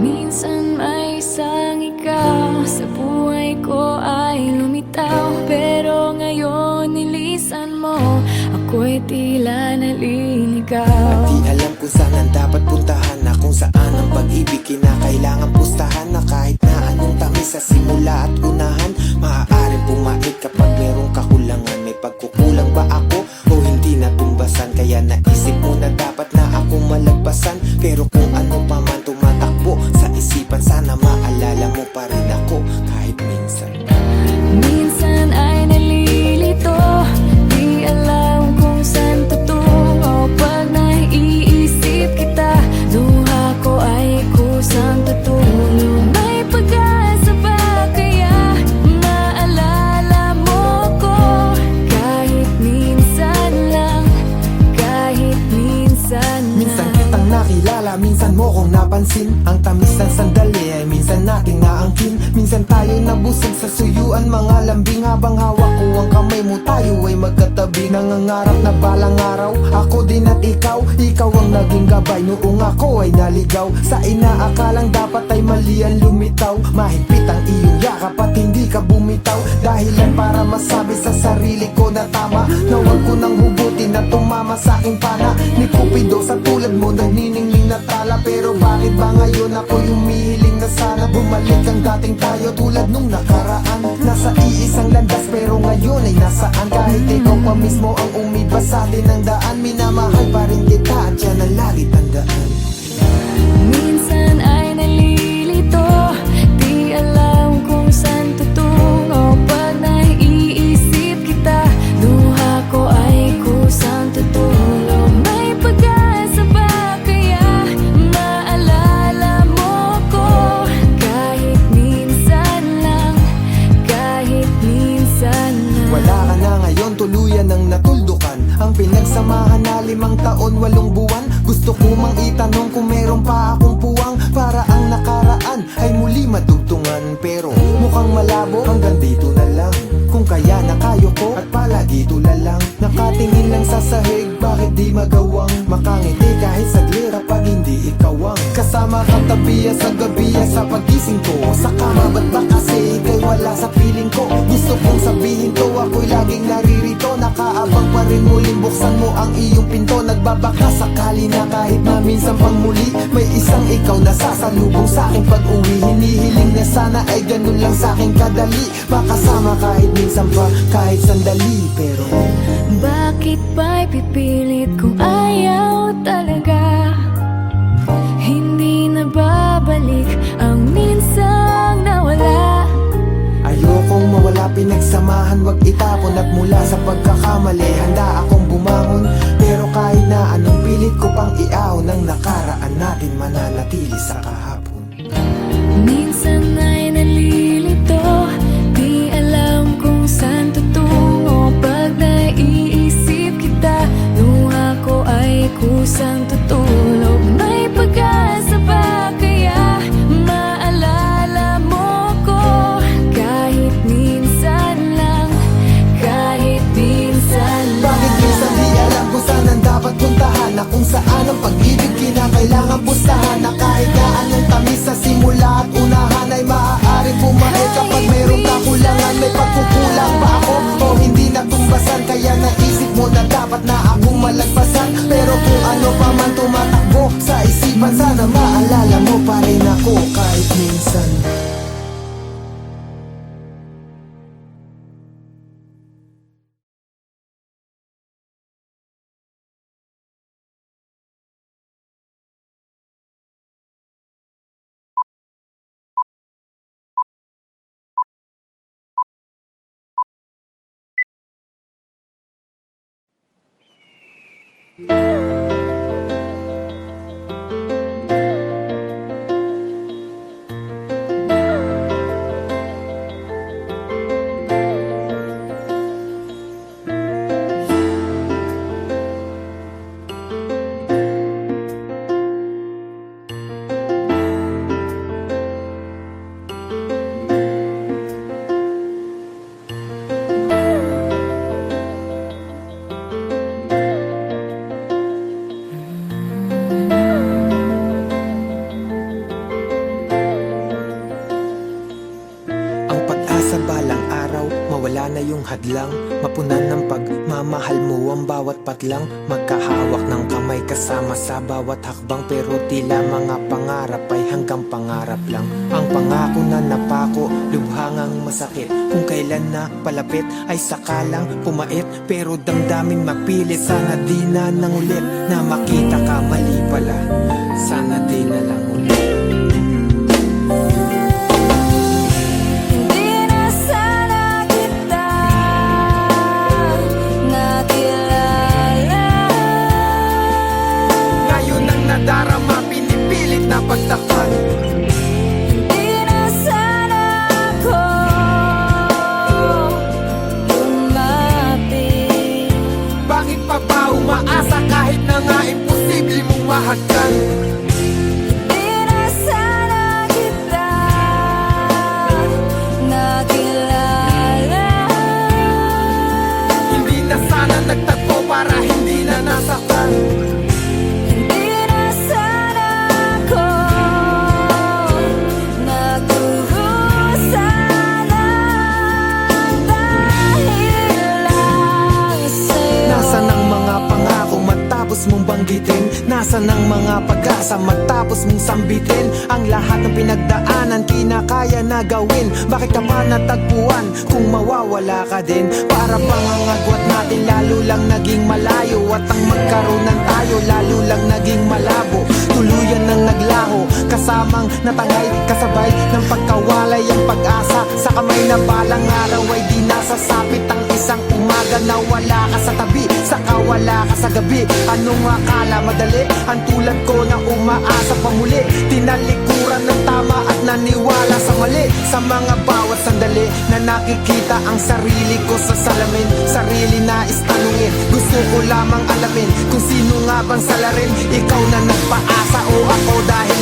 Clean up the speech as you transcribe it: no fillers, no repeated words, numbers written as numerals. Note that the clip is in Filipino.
Minsan may isang ikaw sa buhay ko ay lumitaw, pero ngayon nilisan mo, ako'y tila naliligaw. At di alam kung saan ang dapat puntahan, na kung saan ang pag-ibig kinakailangan pustahan, na kahit na anong tamis sa simula at unahan, maaaring pumait kapag merong kakulangan. May pagkukulang ba ako o hindi natumbasan? Kaya naisip mo na dapat na ako malagpasan, pero kung ano pa man tumatakbo sa isipan, sana maalala mo pa rin ako kahit minsan. Minsan ay nalilito, di alam kung saan tutungo. Pag naiisip kita, luha ko ay kusang tutulong. May pag-asa ba kaya maalala mo ko? Kahit minsan lang, kahit minsan lang. Minsan kitang nakilala, minsan mo kong napansin. Ang tamis ng sandali ay minsan nating naangkin. Minsan tayo nabusog sa suyuan, mga lambing. Habang hawak ko ang kamay mo, tayo ay magkatabi. Nangangarap na balang araw, ako din at ikaw. Ikaw ang naging gabay noong ako ay naligaw. Sa inaakalang dapat ay mali ang lumitaw. Mahigpit ang iyong yakap at hindi ka bumitaw. Dahilan para masabi sa sarili ko na tama, na huwag ko nang hugutin at tumama sa aking pana. Ni Cupido sa tulad mo nagniningning na tala. Pero bakit ba ngayon ako'y humihiling na sana bumalik ang dating tayo tulad nung nakaraan? Nasa iisang landas pero ngayon ay nasaan? Kahit ikaw pa mismo ang umibas sa atin ng daan, minamahal pa rin kita at yan ang lagi tandaan. Minsan ay nalilito, di alam kung saan tutungo. Pag naiisip kita, luha ko ay kusang tutulong. May pag-asa ba kaya maalala mo ko? Kahit minsan lang, kahit minsan lang. Wala ka na ngayon, tuluyan ng natuldukan. Ang pinagsamahan na 5 taon, 8 buwan. Gusto ko mang itanong kung meron pa akong puwang, para ang nakaraan ay muli madugtungan. Pero mukhang malabo, hanggang dito na lang. Kung kaya nakayo ko at palagi tulalang, nakatingin lang sa sahig, bakit di magawang makangiti kahit saglit pag hindi ikaw ang kasama kang tabiya sa gabiya sa pagising ko. Sa kama ba't ba kasi ika'y wala sa piling ko? Gusto kong sabihin to, ako'y laging naririto. Nakaabang pa rin, muling buksan mo ang iyong pinto. Nagbabaka sakali na kahit maminsan pang muli, may isang ikaw na sasalubong sa aking pag-uwi. Hinihiling na sana ay ganun lang sa aking kadali, makasama kahit minsan pa, kahit sandali. Pero bakit ba'y pipilit kung ayaw talaga? Hindi na babalik ang minsang nawala. ayokong mawala, pinagsamahan, wag itapon. At mula sa pagkakamali, handa akong bumangon. Pero kahit na anong pilit ko pang iaon, ng nakaraan natin mananatili sa kahapon. Minsan ay nalilito, di alam kung saan tutungo. Pag naiisip kita, luha ko ay kusang tutulog. May pag-asa ba kaya maalala mo ko? Kahit minsan lang, kahit minsan lang. Bakit minsan di alam kung saan ang dapat puntahan, na kung saan ang pag-ibig kinakailangan pustahan, na kahit na anong tamis sa simula at unahan ay maaaring bumait kapag mayroong kakulangan. May pagkukulang ba ako o hindi natumbasan? Kaya naisip mo na dapat na akong malagpasan, pero kung ano pa man tumatakbo sa isipan, sana maalala mo pa rin ako kahit minsan. na yung hadlang, mapunan ng pagmamahal mo ang bawat patlang. Magkahawak ng kamay kasama sa bawat hakbang, pero tila mga pangarap ay hanggang pangarap lang. Ang pangako na napako, lubhangang masakit. Kung kailan na palapit ay sakalang pumait, pero damdamin mapilit. Sana di na nang ulit na makita ka, mali pala. Sana di na lang ulit. Hindi na sana kita nakilala. Ngayon ang nadarama, pinipilit na pagtakpan. Hindi na sana ako lumapit. Bakit pa ba umaasa kahit na nga imposible mong mahagkan? Hindi na sana kita nakilala. Hindi na sana nagtagpo para hindi na nasaktan. Hindi na sana ako nagdurusa ng dahil lang sa'yo. Nasaan ang mga pangako matapos mong banggitin? Nasaan ang mga pag-asa matapos mong sambitin? Ang lahat ng pinagdaanan kinakaya na gawin. Bakit ka pa natagpuan kung mawawala ka din? Para bang ang agwat natin lalo lang naging malayo, at ang magkaroon tayo lalo lang naging malabo. Tuluyan ng naglaho, kasamang natangay, kasabay ng pagkawalay ang pag-asa. Sa kamay na balang araw ay di nasasapit ang isang umaga na wala ka sa tabi, saka wala ka sa gabi. Anong akala madali? Ang tulad ko na umaasa pa muli, tinalikuran ng tama at naniwala sa mali. Sa mga bawat sandali na nakikita ang sarili ko sa salamin, sarili na istanungin, gusto ko lamang alamin kung sino nga bang salarin. Ikaw na nagpaasa o ako dahil